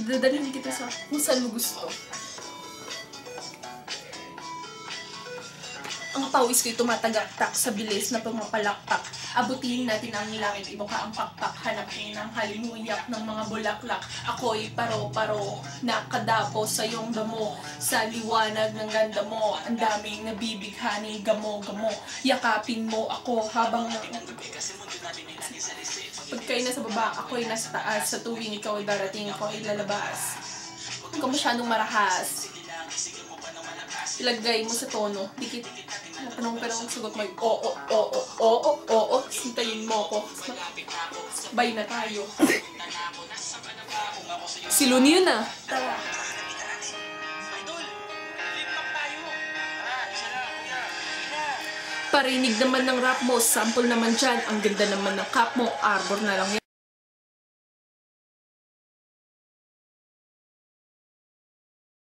Dadalhin kita sa kung saan mo gusto. Ang pawis ko'y tumatagaktak sa bilis na pumapalakpak. Abutin natin ang langit, ibuka ang pakpak. Hanapin ang halimuyak ng mga bulaklak. Ako'y paro-paro, nakadapo sa iyong damo. Sa liwanag ng ganda mo, ang daming nabibighaning gamo-gamo. Yakapin mo ako habang pagka'y nasa baba, ako'y nasa taas. Sa tuwing ikaw ay darating, ikaw ay lalabas. Huwag ka masyadong marahas. Ilagay mo sa tono. Dikit. Tanong ka ng sagot mo. Oo. Sintayin mo ko. Sabay na tayo. Si Luni yun ah. Tara. Parinig naman ng rap mo. Sample naman dyan. Ang ganda naman ng cap mo. Arbor na lang yan.